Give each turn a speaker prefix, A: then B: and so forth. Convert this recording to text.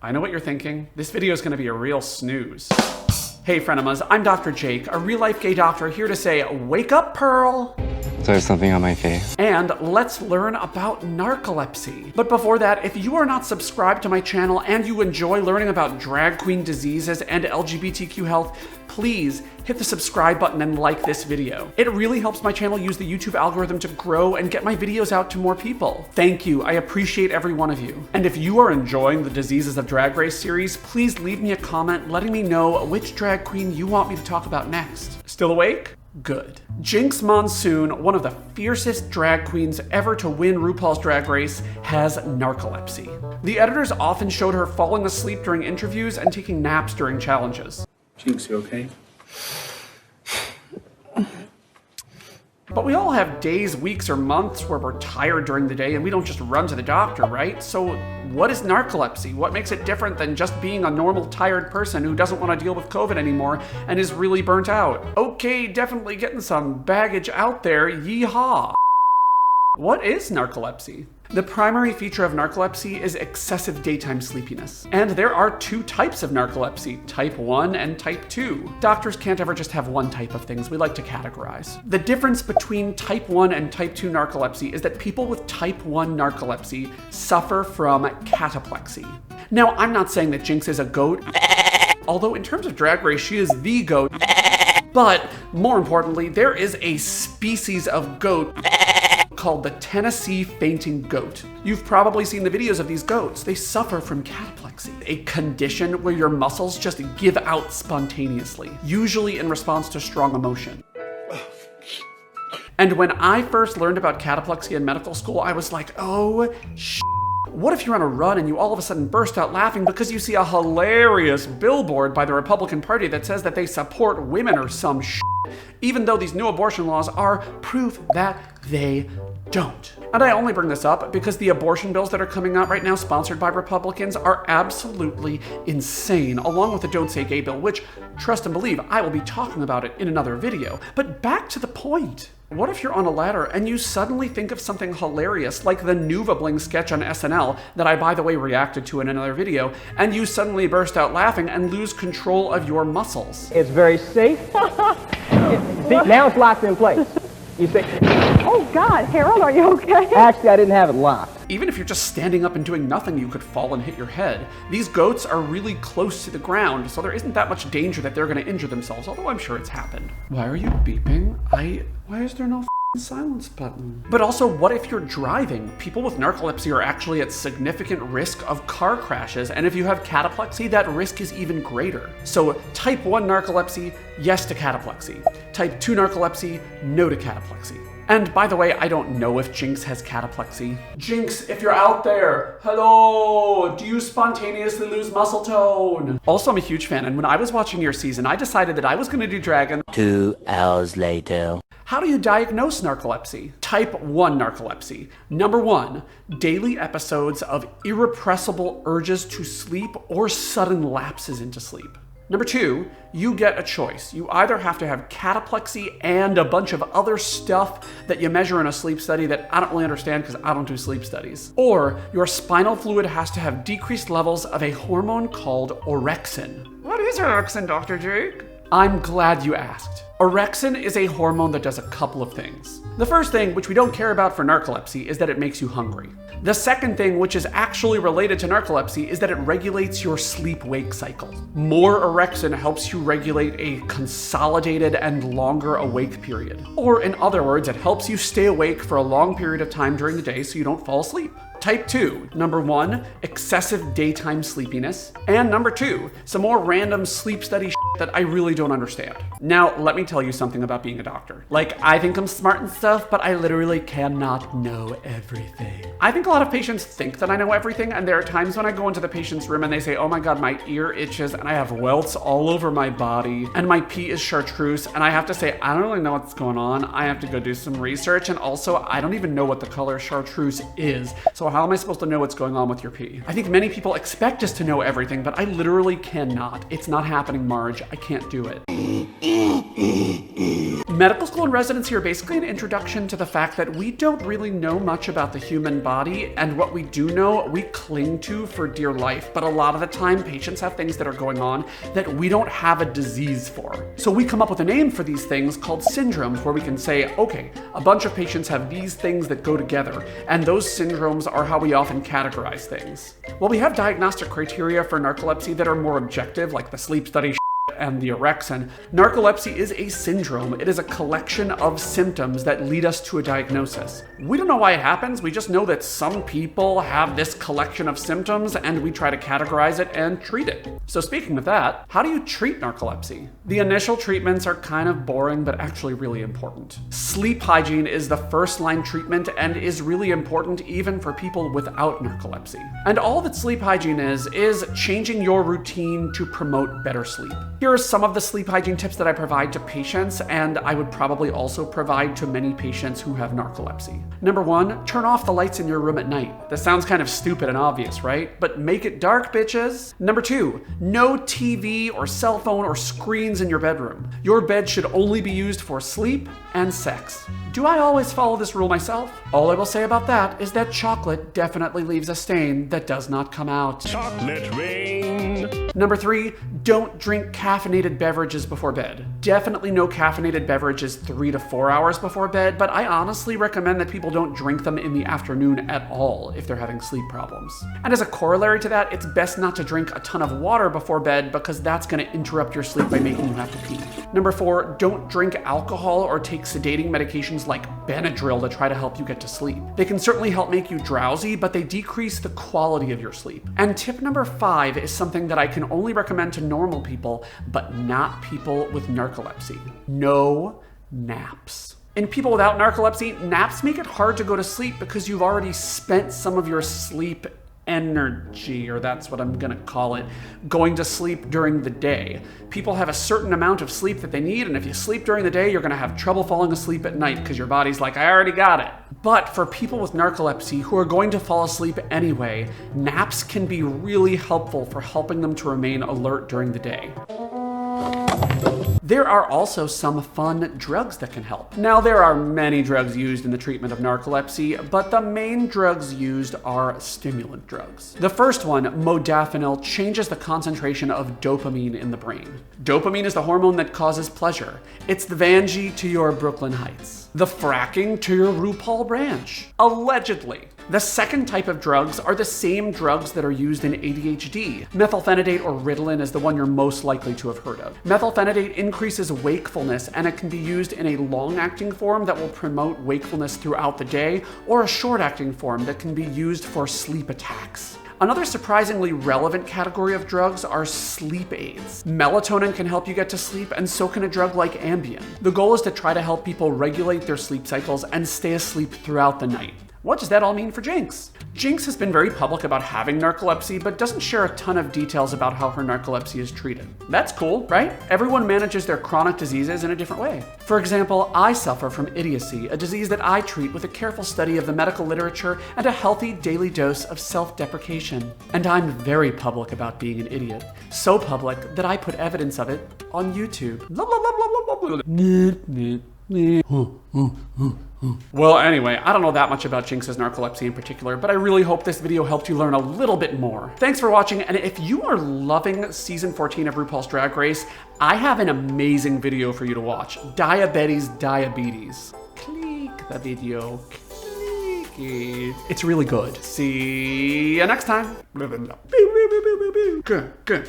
A: I know what you're thinking. This video is going to be a real snooze. Hey frenemas, I'm Dr. Jake, a real-life gay doctor here to say, wake up, Pearl!
B: There's something on my face.
A: And let's learn about narcolepsy. But before that, if you are not subscribed to my channel and you enjoy learning about drag queen diseases and LGBTQ health, please hit the subscribe button and like this video. It really helps my channel use the YouTube algorithm to grow and get my videos out to more people. Thank you, I appreciate every one of you. And if you are enjoying the Diseases of Drag Race series, please leave me a comment letting me know which drag queen you want me to talk about next. Still awake? Good. Jinkx Monsoon, one of the fiercest drag queens ever to win RuPaul's Drag Race, has narcolepsy. The editors often showed her falling asleep during interviews and taking naps during challenges.
C: Jinkx, you okay?
A: But we all have days, weeks, or months where we're tired during the day and we don't just run to the doctor, right? So what is narcolepsy? What makes it different than just being a normal tired person who doesn't want to deal with COVID anymore and is really burnt out? Okay, definitely getting some baggage out there, yeehaw! What is narcolepsy? The primary feature of narcolepsy is excessive daytime sleepiness. And there are two types of narcolepsy, type 1 and type 2. Doctors can't ever just have one type of things, we like to categorize. The difference between type 1 and type 2 narcolepsy is that people with type 1 narcolepsy suffer from cataplexy. Now, I'm not saying that Jinkx is a goat, although in terms of Drag Race, she is the goat. But more importantly, there is a species of goat called the Tennessee fainting goat. You've probably seen the videos of these goats. They suffer from cataplexy, a condition where your muscles just give out spontaneously, usually in response to strong emotion. And when I first learned about cataplexy in medical school, I was like, oh, what if you're on a run and you all of a sudden burst out laughing because you see a hilarious billboard by the Republican Party that says that they support women or some even though these new abortion laws are proof that they don't. And I only bring this up because the abortion bills that are coming out right now, sponsored by Republicans, are absolutely insane, along with the Don't Say Gay bill, which, trust and believe, I will be talking about it in another video. But back to the point. What if you're on a ladder and you suddenly think of something hilarious, like the Nuva Bling sketch on SNL that I, by the way, reacted to in another video, and you suddenly burst out laughing and lose control of your muscles?
D: It's very safe. See, now it's locked in place. You say,
E: oh God, Harold, are you okay?
D: Actually, I didn't have it locked.
A: Even if you're just standing up and doing nothing, you could fall and hit your head. These goats are really close to the ground, so there isn't that much danger that they're gonna injure themselves, although I'm sure it's happened. Why are you beeping? Why is there no silence button? But also, what if you're driving? People with narcolepsy are actually at significant risk of car crashes, and if you have cataplexy, that risk is even greater. So type 1 narcolepsy, yes to cataplexy. Type 2 narcolepsy, no to cataplexy. And by the way, I don't know if Jinkx has cataplexy. Jinkx, if you're out there, hello! Do you spontaneously lose muscle tone? Also, I'm a huge fan, and when I was watching your season, I decided that I was gonna do Dragon.
B: 2 hours later.
A: How do you diagnose narcolepsy? Type 1 narcolepsy. Number 1, daily episodes of irrepressible urges to sleep or sudden lapses into sleep. Number 2, you get a choice. You either have to have cataplexy and a bunch of other stuff that you measure in a sleep study that I don't really understand because I don't do sleep studies. Or your spinal fluid has to have decreased levels of a hormone called orexin. What is orexin, Dr. Jake? I'm glad you asked. Orexin is a hormone that does a couple of things. The first thing, which we don't care about for narcolepsy, is that it makes you hungry. The second thing, which is actually related to narcolepsy, is that it regulates your sleep-wake cycle. More orexin helps you regulate a consolidated and longer awake period. Or in other words, it helps you stay awake for a long period of time during the day so you don't fall asleep. Type 2, number 1, excessive daytime sleepiness, and number 2, some more random sleep study that I really don't understand. Now, let me tell you something about being a doctor. Like, I think I'm smart and stuff, but I literally cannot know everything. I think a lot of patients think that I know everything, and there are times when I go into the patient's room and they say, oh my God, my ear itches, and I have welts all over my body, and my pee is chartreuse, and I have to say, I don't really know what's going on. I have to go do some research, and also, I don't even know what the color chartreuse is. So how am I supposed to know what's going on with your pee? I think many people expect us to know everything, but I literally cannot. It's not happening, Marge. I can't do it. Medical school and residency are basically an introduction to the fact that we don't really know much about the human body, and what we do know, we cling to for dear life. But a lot of the time, patients have things that are going on that we don't have a disease for. So we come up with a name for these things called syndromes, where we can say, okay, a bunch of patients have these things that go together, and those syndromes are how we often categorize things. Well, we have diagnostic criteria for narcolepsy that are more objective, like the sleep study and the orexin. Narcolepsy is a syndrome. It is a collection of symptoms that lead us to a diagnosis. We don't know why it happens. We just know that some people have this collection of symptoms and we try to categorize it and treat it. So speaking of that, how do you treat narcolepsy? The initial treatments are kind of boring, but actually really important. Sleep hygiene is the first line treatment and is really important even for people without narcolepsy. And all that sleep hygiene is changing your routine to promote better sleep. Here are some of the sleep hygiene tips that I provide to patients, and I would probably also provide to many patients who have narcolepsy. Number 1, turn off the lights in your room at night. This sounds kind of stupid and obvious, right? But make it dark, bitches. Number 2, no TV or cell phone or screens in your bedroom. Your bed should only be used for sleep and sex. Do I always follow this rule myself? All I will say about that is that chocolate definitely leaves a stain that does not come out.
C: Chocolate rain.
A: Number 3, don't drink caffeinated beverages before bed. Definitely no caffeinated beverages 3 to 4 hours before bed, but I honestly recommend that people don't drink them in the afternoon at all if they're having sleep problems. And as a corollary to that, it's best not to drink a ton of water before bed because that's going to interrupt your sleep by making you have to pee. Number 4, don't drink alcohol or take sedating medications like Benadryl to try to help you get to sleep. They can certainly help make you drowsy, but they decrease the quality of your sleep. And tip number 5 is something that I can only recommend to normal people, but not people with narcolepsy. No naps. In people without narcolepsy, naps make it hard to go to sleep because you've already spent some of your sleep energy, or that's what I'm gonna call it, going to sleep during the day. People have a certain amount of sleep that they need, and if you sleep during the day, you're gonna have trouble falling asleep at night because your body's like, I already got it. But for people with narcolepsy who are going to fall asleep anyway, naps can be really helpful for helping them to remain alert during the day. There are also some fun drugs that can help. Now, there are many drugs used in the treatment of narcolepsy, but the main drugs used are stimulant drugs. The first one, modafinil, changes the concentration of dopamine in the brain. Dopamine is the hormone that causes pleasure. It's the Vanjie to your Brooklyn Heights. The fracking to your RuPaul branch. Allegedly. The second type of drugs are the same drugs that are used in ADHD. Methylphenidate or Ritalin is the one you're most likely to have heard of. Methylphenidate increases wakefulness, and it can be used in a long-acting form that will promote wakefulness throughout the day, or a short-acting form that can be used for sleep attacks. Another surprisingly relevant category of drugs are sleep aids. Melatonin can help you get to sleep, and so can a drug like Ambien. The goal is to try to help people regulate their sleep cycles and stay asleep throughout the night. What does that all mean for Jinkx? Jinkx has been very public about having narcolepsy, but doesn't share a ton of details about how her narcolepsy is treated. That's cool, right? Everyone manages their chronic diseases in a different way. For example, I suffer from idiocy, a disease that I treat with a careful study of the medical literature and a healthy daily dose of self-deprecation. And I'm very public about being an idiot. So public that I put evidence of it on YouTube. Well, anyway, I don't know that much about Jinkx's narcolepsy in particular, but I really hope this video helped you learn a little bit more. Thanks for watching, and if you are loving season 14 of RuPaul's Drag Race, I have an amazing video for you to watch. Diabetes. Click the video. Click it. It's really good. See you next time. Good.